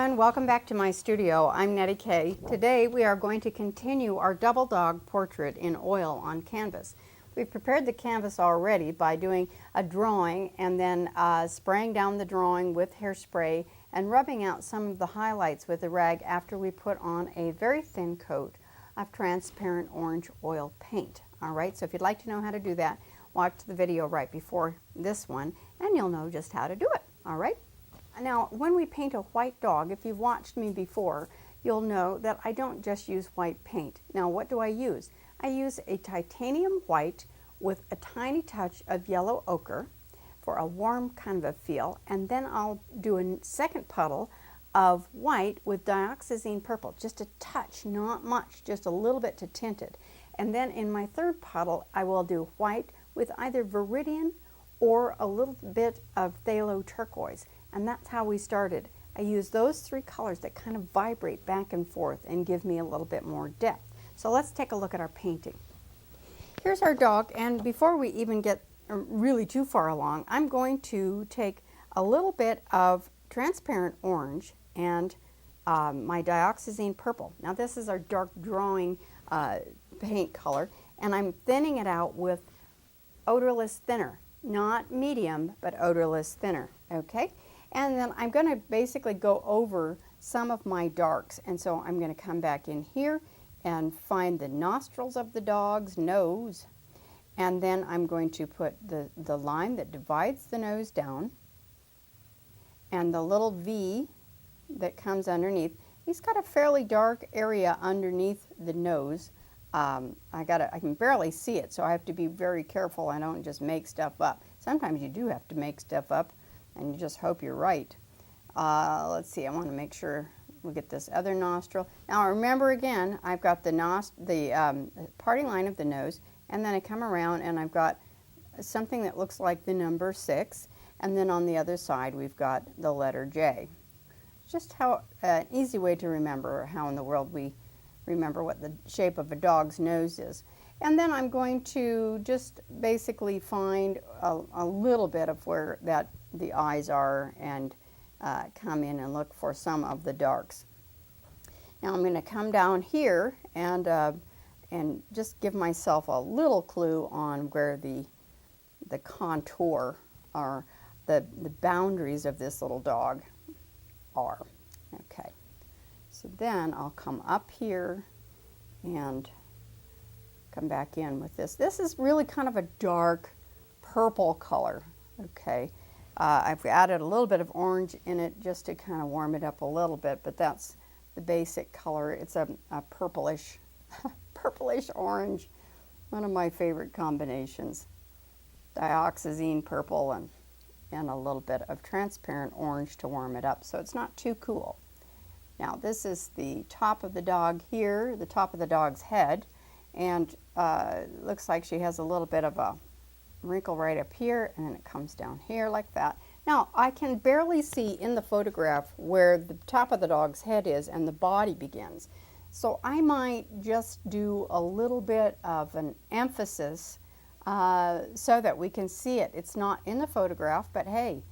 everyone, welcome back to my studio. I'm Nettie Kaye. Today we are going to continue our double dog portrait in oil on canvas. We've prepared the canvas already by doing a drawing and then spraying down the drawing with hairspray and rubbing out some of the highlights with a rag after we put on a very thin coat of transparent orange oil paint. All right, so if you'd like to know how to do that, watch the video right before this one and you'll know just how to do it. All right. Now, when we paint a white dog, if you've watched me before, you'll know that I don't just use white paint. Now, what do I use? I use a titanium white with a tiny touch of yellow ochre for a warm kind of a feel, and then I'll do a second puddle of white with dioxazine purple, just a touch, not much, just a little bit to tint it. And then in my third puddle, I will do white with either viridian or a little bit of phthalo turquoise. And that's how we started. I use those three colors that kind of vibrate back and forth and give me a little bit more depth. So let's take a look at our painting. Here's our dog, and before we even get really too far along, I'm going to take a little bit of transparent orange and my dioxazine purple. Now this is our dark drawing paint color, and I'm thinning it out with odorless thinner. Not medium, but odorless thinner, okay? And then I'm going to basically go over some of my darks, and so I'm going to come back in here and find the nostrils of the dog's nose, and then I'm going to put the line that divides the nose down and the little V that comes underneath. He's got a fairly dark area underneath the nose. I can barely see it, so I have to be very careful I don't just make stuff up. Sometimes you do have to make stuff up and you just hope you're right. Let's see, I want to make sure we get this other nostril. Now remember again, I've got the parting line of the nose, and then I come around and I've got something that looks like the number 6, and then on the other side we've got the letter J. Just how an easy way to remember how in the world we remember what the shape of a dog's nose is. And then I'm going to just basically find a little bit of where the eyes are and come in and look for some of the darks. Now I'm going to come down here and just give myself a little clue on where the contour or the boundaries of this little dog are. Okay, so then I'll come up here and come back in with this. This is really kind of a dark purple color, okay. I've added a little bit of orange in it just to kind of warm it up a little bit, but that's the basic color. It's a purplish, purplish orange, one of my favorite combinations. Dioxazine purple and a little bit of transparent orange to warm it up, so it's not too cool. Now this is the top of the dog here, the top of the dog's head, and looks like she has a little bit of a wrinkle right up here, and then it comes down here like that. Now I can barely see in the photograph where the top of the dog's head is and the body begins, so I might just do a little bit of an emphasis so that we can see it. It's not in the photograph, but hey,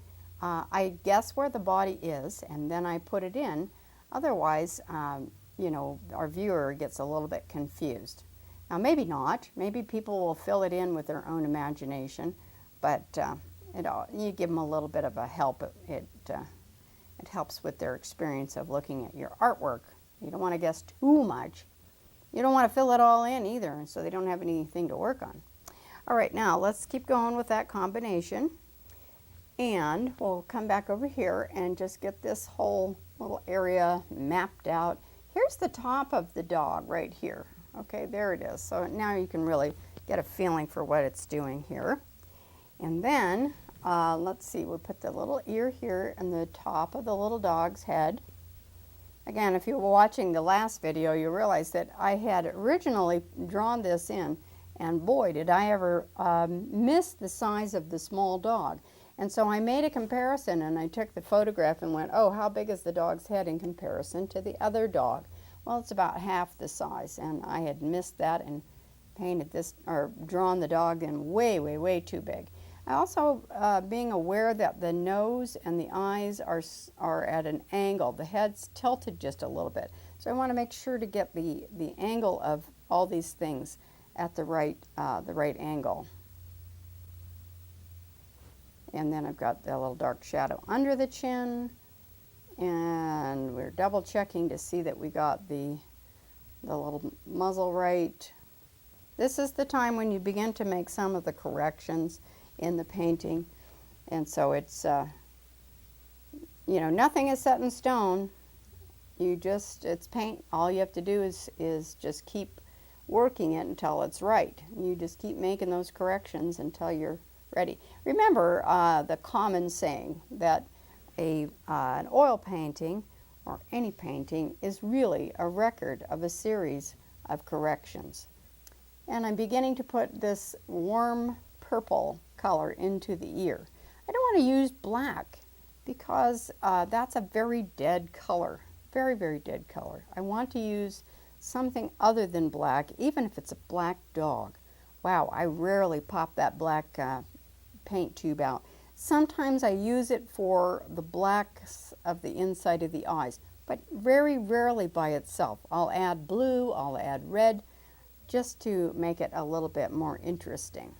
I guess where the body is and then I put it in. Otherwise, you know, our viewer gets a little bit confused. Now maybe not, maybe people will fill it in with their own imagination, but you give them a little bit of a help. It helps with their experience of looking at your artwork. You don't want to guess too much. You don't want to fill it all in either, so they don't have anything to work on. All right, now let's keep going with that combination, and we'll come back over here and just get this whole little area mapped out. Here's the top of the dog right here. Okay, there it is. So now you can really get a feeling for what it's doing here. And then, let's see, we'll put the little ear here and the top of the little dog's head. Again, if you were watching the last video, you realize that I had originally drawn this in, and boy, did I ever miss the size of the small dog. And so I made a comparison, and I took the photograph and went, oh, how big is the dog's head in comparison to the other dog? Well, it's about half the size, and I had missed that and painted this, or drawn the dog in way, way, way too big. I also, being aware that the nose and the eyes are at an angle. The head's tilted just a little bit. So I want to make sure to get the angle of all these things at the right angle. And then I've got the little dark shadow under the chin. And we're double checking to see that we got the little muzzle right. This is the time when you begin to make some of the corrections in the painting. And so it's, you know, nothing is set in stone. It's paint. All you have to do is just keep working it until it's right. You just keep making those corrections until you're ready. Remember the common saying that an oil painting or any painting is really a record of a series of corrections. And I'm beginning to put this warm purple color into the ear. I don't want to use black because that's a very dead color, very, very dead color. I want to use something other than black, even if it's a black dog. Wow, I rarely pop that black paint tube out. Sometimes I use it for the blacks of the inside of the eyes, but very rarely by itself. I'll add blue, I'll add red, just to make it a little bit more interesting.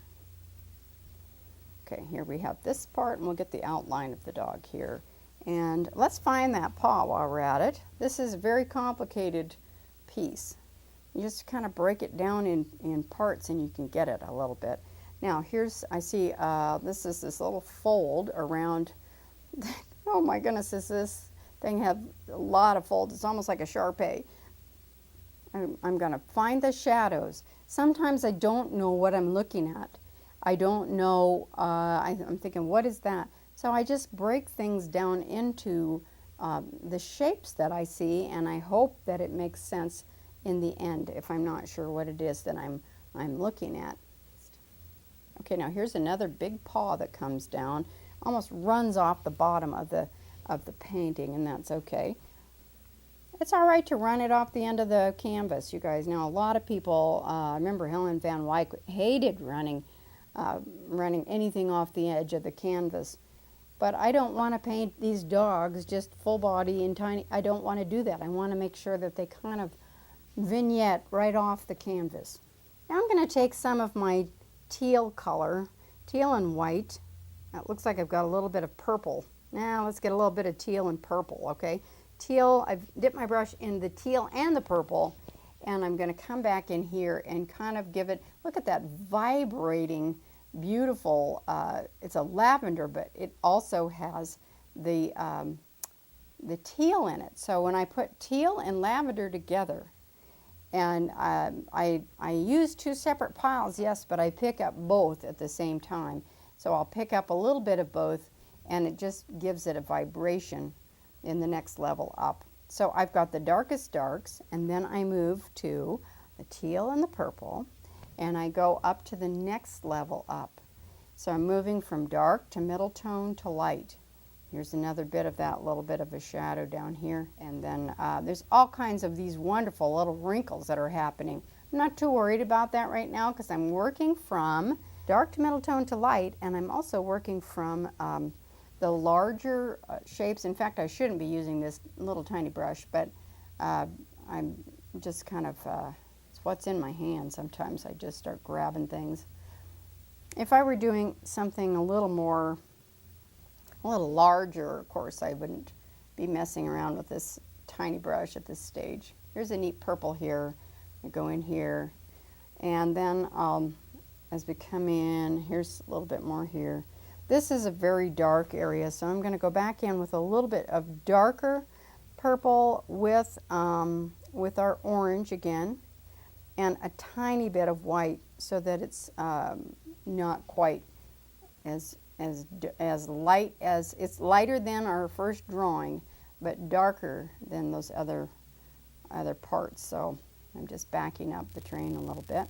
Okay, here we have this part, and we'll get the outline of the dog here. And let's find that paw while we're at it. This is a very complicated piece. You just kind of break it down in parts and you can get it a little bit. Now I see this is this little fold around, oh my goodness, does this thing have a lot of folds? It's almost like a Shar-Pei. I'm going to find the shadows. Sometimes I don't know what I'm looking at. I don't know, I'm thinking, what is that? So I just break things down into the shapes that I see, and I hope that it makes sense in the end if I'm not sure what it is that I'm looking at. Okay, now here's another big paw that comes down, almost runs off the bottom of the painting, and that's okay. It's all right to run it off the end of the canvas, you guys. Now, a lot of people, I remember Helen Van Wyck hated running anything off the edge of the canvas. But I don't want to paint these dogs just full body and tiny. I don't want to do that. I want to make sure that they kind of vignette right off the canvas. Now I'm going to take some of my teal color, teal and white. It looks like I've got a little bit of purple. Now let's get a little bit of teal and purple, okay? Teal, I've dipped my brush in the teal and the purple, and I'm going to come back in here and kind of give it, look at that vibrating, beautiful, it's a lavender, but it also has the teal in it. So when I put teal and lavender together, and I use two separate piles, yes, but I pick up both at the same time. So I'll pick up a little bit of both, and it just gives it a vibration in the next level up. So I've got the darkest darks, and then I move to the teal and the purple, and I go up to the next level up. So I'm moving from dark to middle tone to light. Here's another bit of that little bit of a shadow down here, and then there's all kinds of these wonderful little wrinkles that are happening. I'm not too worried about that right now because I'm working from dark to middle tone to light, and I'm also working from the larger shapes. In fact, I shouldn't be using this little tiny brush, but I'm just kind of, it's what's in my hand. Sometimes I just start grabbing things. If I were doing something a little larger, of course, I wouldn't be messing around with this tiny brush at this stage. Here's a neat purple here. I go in here, and then as we come in, here's a little bit more here. This is a very dark area, so I'm going to go back in with a little bit of darker purple with our orange again, and a tiny bit of white so that it's not quite as light as, it's lighter than our first drawing, but darker than those other parts. So I'm just backing up the train a little bit.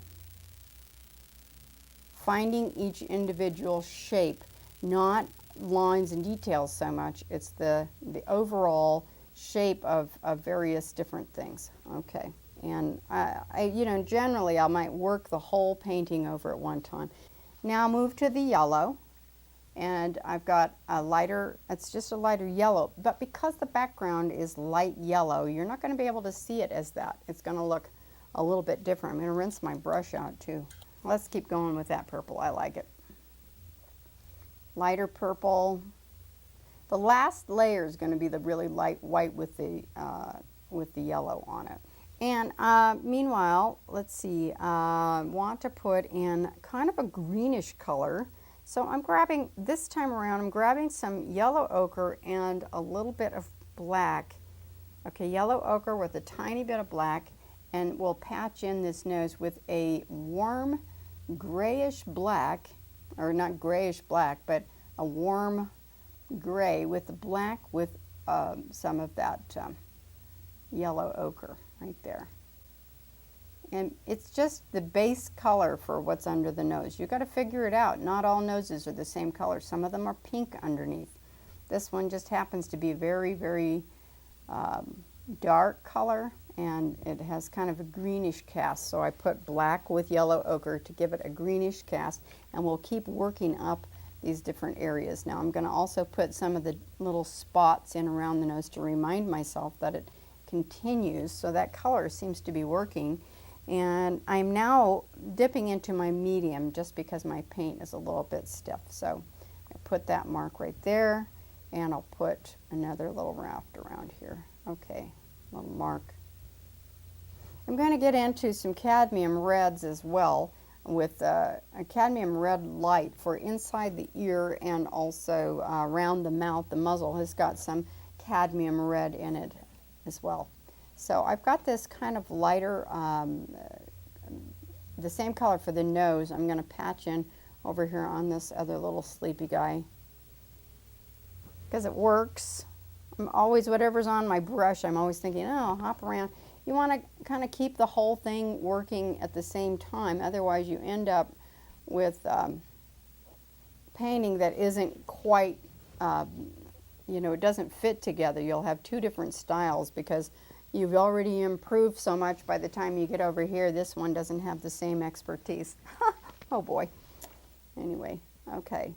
Finding each individual shape, not lines and details so much, it's the overall shape of various different things. Okay, and you know, generally I might work the whole painting over at one time. Now move to the yellow, And I've got a lighter, it's just a lighter yellow, but because the background is light yellow, you're not going to be able to see it as that. It's going to look a little bit different. I'm going to rinse my brush out too. Let's keep going with that purple. I like it. Lighter purple. The last layer is going to be the really light white with the yellow on it. And meanwhile, let's see, want to put in kind of a greenish color. So I'm grabbing, this time around, I'm grabbing some yellow ochre and a little bit of black. Okay, yellow ochre with a tiny bit of black, and we'll patch in this nose with a warm grayish black, or not grayish black, but a warm gray with the black with some of that yellow ochre right there. And it's just the base color for what's under the nose. You've got to figure it out. Not all noses are the same color. Some of them are pink underneath. This one just happens to be a very, very dark color, and it has kind of a greenish cast. So I put black with yellow ochre to give it a greenish cast, and we'll keep working up these different areas. Now I'm going to also put some of the little spots in around the nose to remind myself that it continues. So that color seems to be working. And I'm now dipping into my medium just because my paint is a little bit stiff. So I put that mark right there, and I'll put another little raft around here. Okay, little mark. I'm going to get into some cadmium reds as well, with a cadmium red light for inside the ear, and also around the mouth. The muzzle has got some cadmium red in it as well. So I've got this kind of lighter, the same color for the nose. I'm going to patch in over here on this other little sleepy guy because it works. I'm always, whatever's on my brush, I'm always thinking, oh, hop around. You want to kind of keep the whole thing working at the same time. Otherwise, you end up with painting that isn't quite, you know, it doesn't fit together. You'll have two different styles because you've already improved so much. By the time you get over here, this one doesn't have the same expertise. Oh boy. Anyway, okay.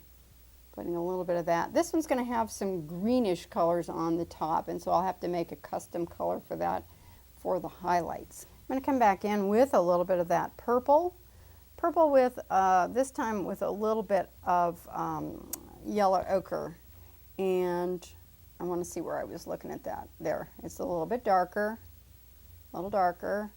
Putting a little bit of that. This one's going to have some greenish colors on the top, and so I'll have to make a custom color for that for the highlights. I'm going to come back in with a little bit of that purple. Purple with, this time with a little bit of yellow ochre. And I want to see where I was looking at that. There, it's a little bit darker, a little darker.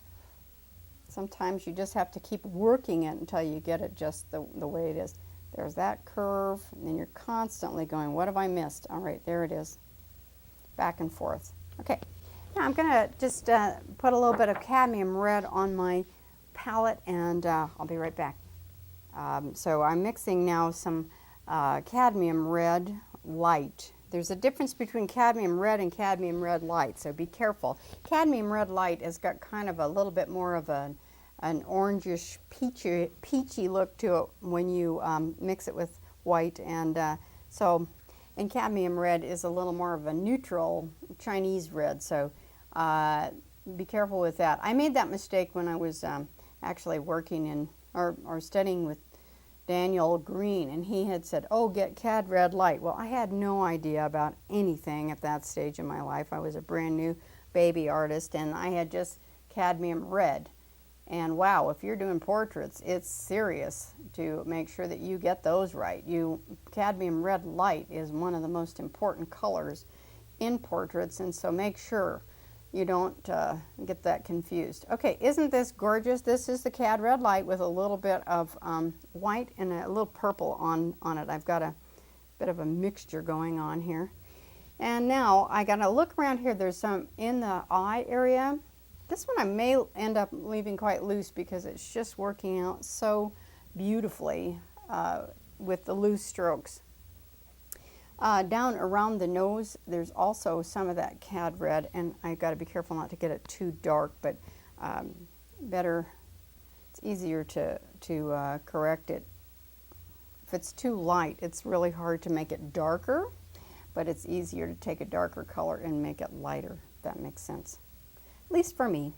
Sometimes you just have to keep working it until you get it just the way it is. There's that curve, and then you're constantly going, what have I missed? All right, there it is. Back and forth. Okay, now I'm going to just put a little bit of cadmium red on my palette, and I'll be right back. So I'm mixing now some cadmium red light. There's a difference between cadmium red and cadmium red light, so be careful. Cadmium red light has got kind of a little bit more of an orangish peachy look to it when you mix it with white, and and cadmium red is a little more of a neutral Chinese red, so be careful with that. I made that mistake when I was actually working in or studying with Daniel Green, and he had said, oh, get cad red light. Well, I had no idea about anything at that stage in my life. I was a brand new baby artist, and I had just cadmium red. And wow, if you're doing portraits, it's serious to make sure that you get those right. Cadmium red light is one of the most important colors in portraits, and so make sure you don't get that confused. Okay, isn't this gorgeous? This is the cad red light with a little bit of white and a little purple on it. I've got a bit of a mixture going on here. And now I gotta look around here. There's some in the eye area. This one I may end up leaving quite loose because it's just working out so beautifully with the loose strokes. Down around the nose, there's also some of that cad red, and I got to be careful not to get it too dark, but better, it's easier to correct it. If it's too light, it's really hard to make it darker, but it's easier to take a darker color and make it lighter, if that makes sense. At least for me.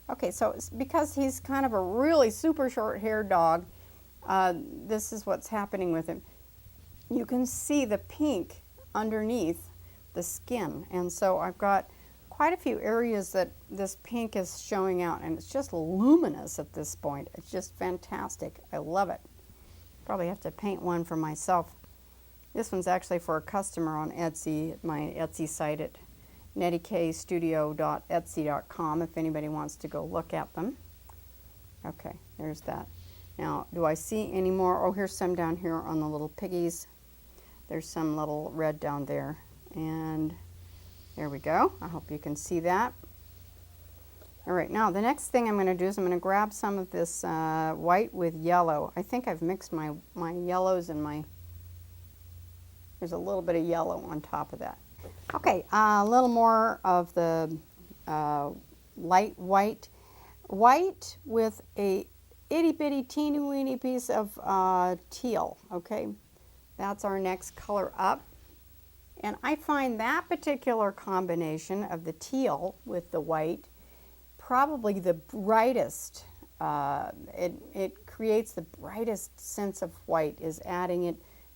Okay, so it's because he's kind of a really super short-haired dog, this is what's happening with him. you can see the pink underneath the skin. And so I've got quite a few areas that this pink is showing out, and it's just luminous at this point. It's just fantastic. I love it. Probably have to paint one for myself. This one's actually for a customer on Etsy, my Etsy site at nettieKayestudio.etsy.com if anybody wants to go look at them. Okay, there's that. Now, do I see any more? Oh, here's some down here on the little piggies. There's some little red down there. And there we go. I hope you can see that. All right, now the next thing I'm going to do is I'm going to grab some of this white with yellow. I think I've mixed my yellows and there's a little bit of yellow on top of that. Okay, a little more of the light white. White with a itty bitty teeny weeny piece of teal, okay? That's our next color up. And I find that particular combination of the teal with the white probably the brightest. It creates the brightest sense of white, is adding it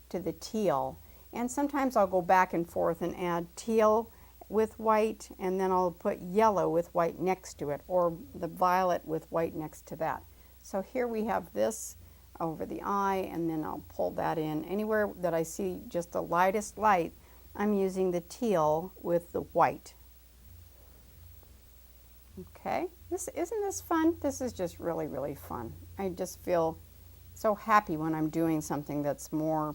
to the teal. And sometimes I'll go back and forth and add teal with white, and then I'll put yellow with white next to it, or the violet with white next to that. So here we have this over the eye, and then I'll pull that in. Anywhere that I see just the lightest light, I'm using the teal with the white. Okay, isn't this fun? This is just really, really fun. I just feel so happy when I'm doing something that's more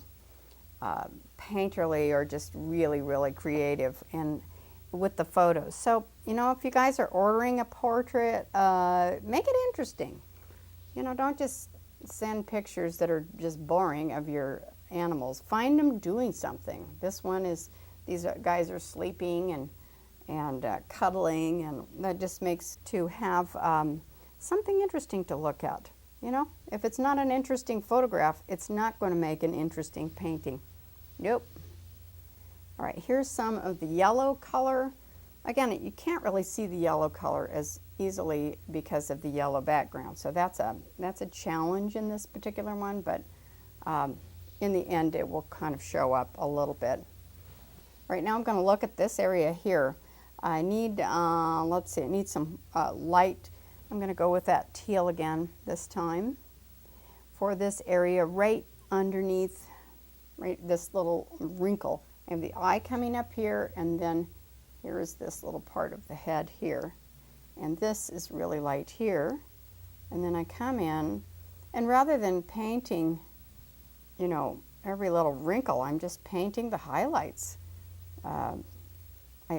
painterly or just really, really creative and with the photos. So, you know, if you guys are ordering a portrait, make it interesting. You know, don't just send pictures that are just boring of your animals. Find them doing something. This one is, these guys are sleeping and cuddling, and that just makes to have something interesting to look at. You know, if it's not an interesting photograph, it's not going to make an interesting painting. Nope. All right, here's some of the yellow color. Again, you can't really see the yellow color as easily because of the yellow background. So that's a challenge in this particular one, but in the end it will kind of show up a little bit. Right now I'm going to look at this area here. I need, let's see, I need some light. I'm going to go with that teal again this time for this area right underneath, right, this little wrinkle. I have the eye coming up here, and then here is this little part of the head here. And this is really light here. And then I come in, and rather than painting, you know, every little wrinkle, I'm just painting the highlights.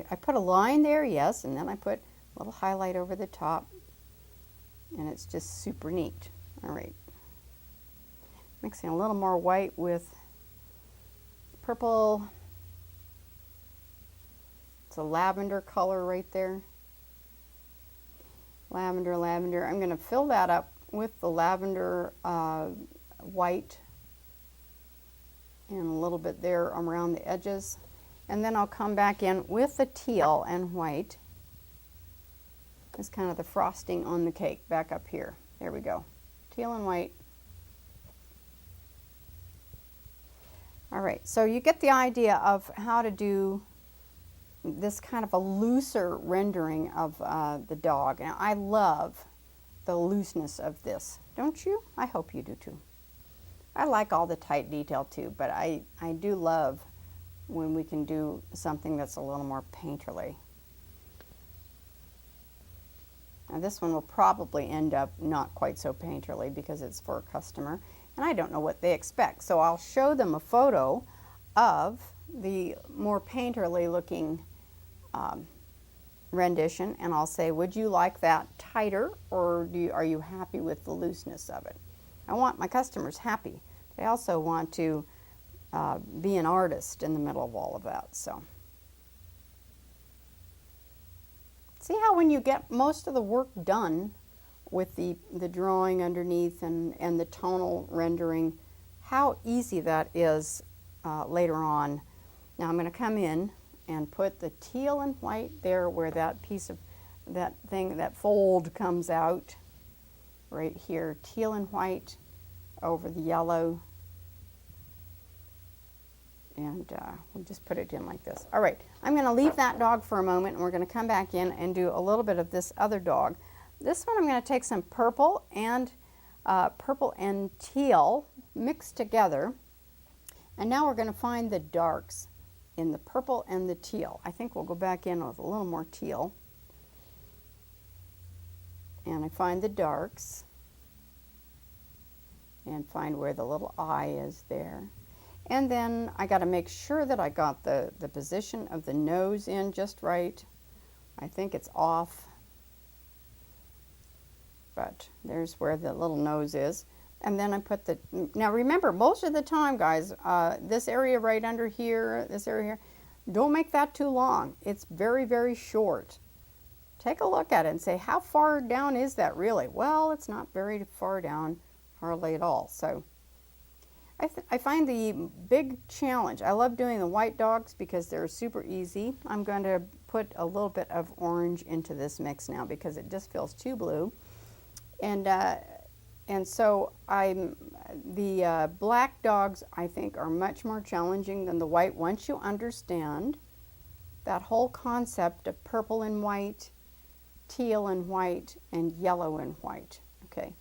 I put a line there, yes, and then I put a little highlight over the top, and it's just super neat. All right. Mixing a little more white with purple. It's a lavender color right there. Lavender, lavender. I'm going to fill that up with the lavender white and a little bit there around the edges. And then I'll come back in with the teal and white. It's kind of the frosting on the cake back up here. There we go. Teal and white. All right, so you get the idea of how to do this kind of a looser rendering of the dog. Now, I love the looseness of this, don't you? I hope you do too. I like all the tight detail too, but I do love when we can do something that's a little more painterly. Now this one will probably end up not quite so painterly because it's for a customer, and I don't know what they expect. So I'll show them a photo of the more painterly looking rendition, and I'll say, would you like that tighter, or are you happy with the looseness of it? I want my customers happy. They also want to be an artist in the middle of all of that. So see how when you get most of the work done with the drawing underneath and the tonal rendering, how easy that is later on. Now I'm going to come in and put the teal and white there where that piece of that thing, that fold comes out right here. Teal and white over the yellow. and we just put it in like this. All right, I'm going to leave that dog for a moment, and we're going to come back in and do a little bit of this other dog. This one I'm going to take some purple and teal mixed together, and now we're going to find the darks in the purple and the teal. I think we'll go back in with a little more teal, and I find the darks and find where the little eye is there. And then I got to make sure that I got the position of the nose in just right. I think it's off, but there's where the little nose is. And then I put the, now remember, most of the time, guys, this area right under here, this area here, don't make that too long. It's very, very short. Take a look at it and say, how far down is that really? Well, it's not very far down, hardly at all. So I find the big challenge, I love doing the white dogs because they're super easy. I'm going to put a little bit of orange into this mix now because it just feels too blue. And so the black dogs, I think, are much more challenging than the white once you understand that whole concept of purple and white, teal and white, and yellow and white. Okay.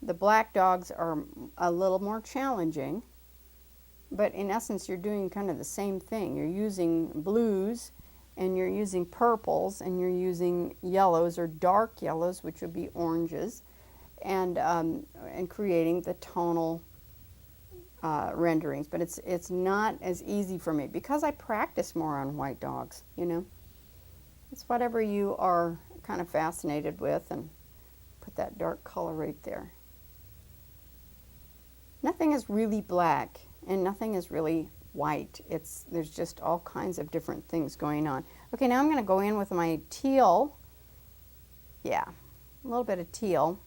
The black dogs are a little more challenging, but in essence you're doing kind of the same thing. You're using blues, and you're using purples, and you're using yellows or dark yellows, which would be oranges, and creating the tonal renderings. But it's not as easy for me because I practice more on white dogs, you know. It's whatever you are kind of fascinated with, and put that dark color right there. Nothing is really black and nothing is really white. There's just all kinds of different things going on. Okay, now I'm going to go in with my teal. Yeah, a little bit of teal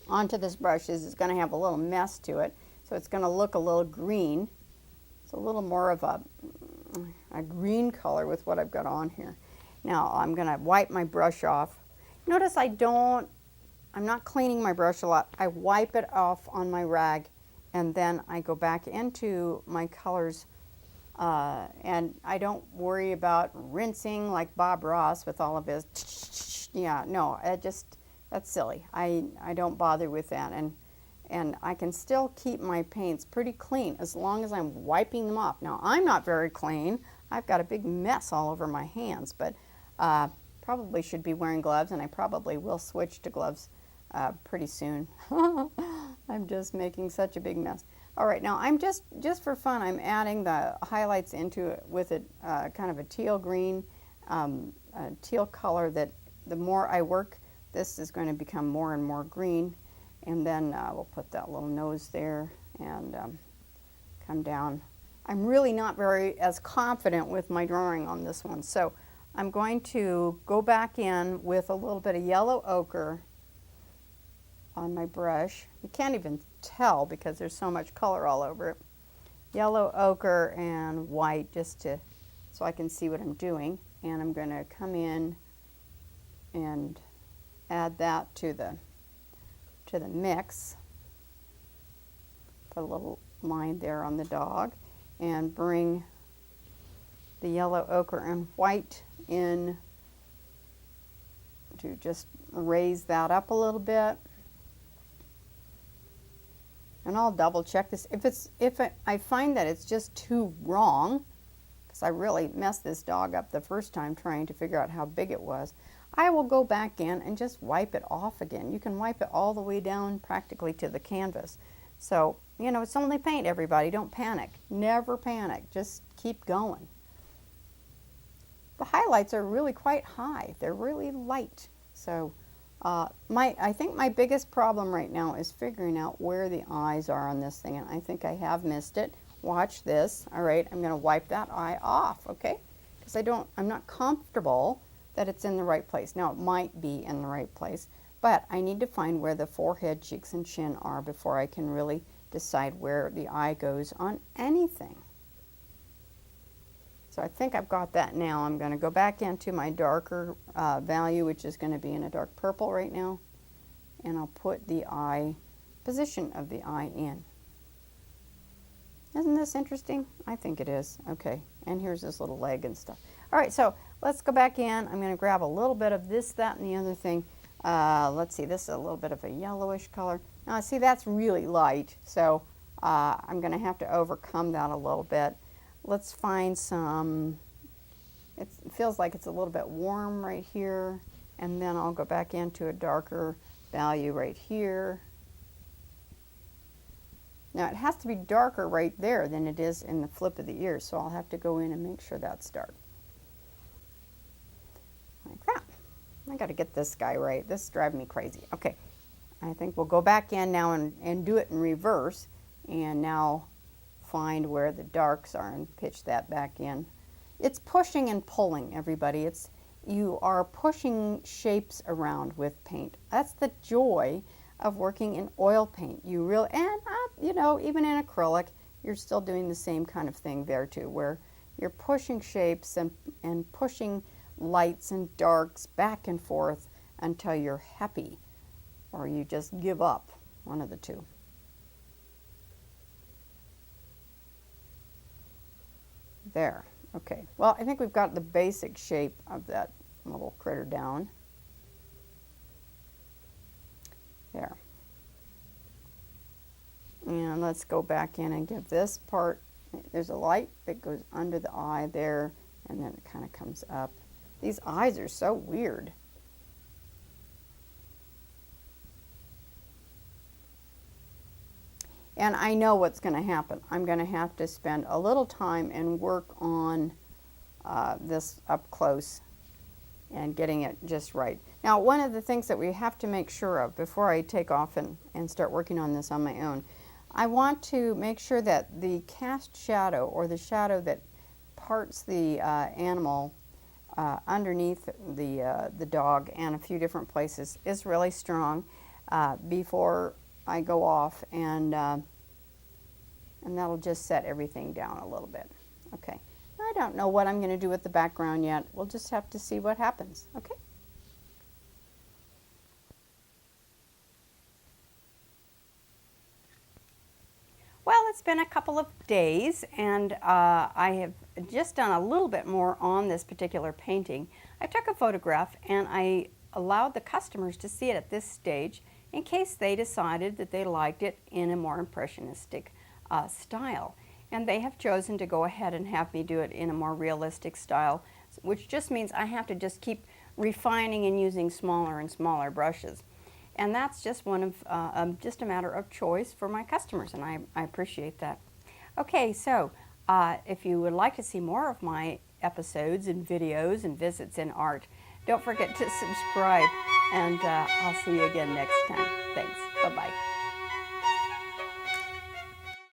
onto this brush. It's going to have a little mess to it, so it's going to look a little green. It's a little more of a green color with what I've got on here. Now I'm going to wipe my brush off. Notice I'm not cleaning my brush a lot. I wipe it off on my rag, and then I go back into my colors, and I don't worry about rinsing like Bob Ross with all of his, yeah, no, that's silly. I don't bother with that, and I can still keep my paints pretty clean as long as I'm wiping them off. Now, I'm not very clean. I've got a big mess all over my hands, but probably should be wearing gloves, and I probably will switch to gloves pretty soon. I'm just making such a big mess. All right, now I'm just for fun, I'm adding the highlights into it with a kind of a teal green, teal color that the more I work, this is going to become more and more green. And then we'll put that little nose there and come down. I'm really not very as confident with my drawing on this one, so I'm going to go back in with a little bit of yellow ochre on my brush. You can't even tell because there's so much color all over it. Yellow ochre and white just so I can see what I'm doing. And I'm going to come in and add that to the mix. Put a little line there on the dog and bring the yellow ochre and white in to just raise that up a little bit. And I'll double check this. If I find that it's just too wrong, because I really messed this dog up the first time trying to figure out how big it was, I will go back in and just wipe it off again. You can wipe it all the way down practically to the canvas. So, you know, it's only paint, everybody. Don't panic. Never panic. Just keep going. The highlights are really quite high. They're really light. So I think my biggest problem right now is figuring out where the eyes are on this thing, and I think I have missed it. Watch this. All right, I'm going to wipe that eye off, okay? Because I'm not comfortable that it's in the right place. Now, it might be in the right place, but I need to find where the forehead, cheeks, and chin are before I can really decide where the eye goes on anything. So I think I've got that now. I'm going to go back into my darker value, which is going to be in a dark purple right now, and I'll put the eye, position of the eye in. Isn't this interesting? I think it is. Okay, and here's this little leg and stuff. All right, so let's go back in. I'm going to grab a little bit of this, that, and the other thing. Let's see, this is a little bit of a yellowish color. Now, see, that's really light, so I'm going to have to overcome that a little bit. Let's find some, it feels like it's a little bit warm right here, and then I'll go back into a darker value right here. Now, it has to be darker right there than it is in the flip of the ear, so I'll have to go in and make sure that's dark. Like that. I got to get this guy right. This is driving me crazy. Okay, I think we'll go back in now and do it in reverse, and now find where the darks are and pitch that back in. It's pushing and pulling, everybody. You are pushing shapes around with paint. That's the joy of working in oil paint. You really, and you know, even in acrylic, you're still doing the same kind of thing there too, where you're pushing shapes and pushing lights and darks back and forth until you're happy, or you just give up, one of the two. There, okay. Well, I think we've got the basic shape of that little critter down. There. And let's go back in and give this part, there's a light that goes under the eye there, and then it kind of comes up. These eyes are so weird. And I know what's going to happen. I'm going to have to spend a little time and work on this up close and getting it just right. Now, one of the things that we have to make sure of before I take off and start working on this on my own, I want to make sure that the cast shadow, or the shadow that parts the animal underneath the dog and a few different places, is really strong before I go off, and that'll just set everything down a little bit. Okay, I don't know what I'm going to do with the background yet. We'll just have to see what happens. Okay. Well, it's been a couple of days, and I have just done a little bit more on this particular painting. I took a photograph and I allowed the customers to see it at this stage in case they decided that they liked it in a more impressionistic style. And they have chosen to go ahead and have me do it in a more realistic style, which just means I have to just keep refining and using smaller and smaller brushes. And that's just one of just a matter of choice for my customers, and I appreciate that. Okay, so if you would like to see more of my episodes and videos and visits in art, don't forget to subscribe, and I'll see you again next time. Thanks. Bye-bye.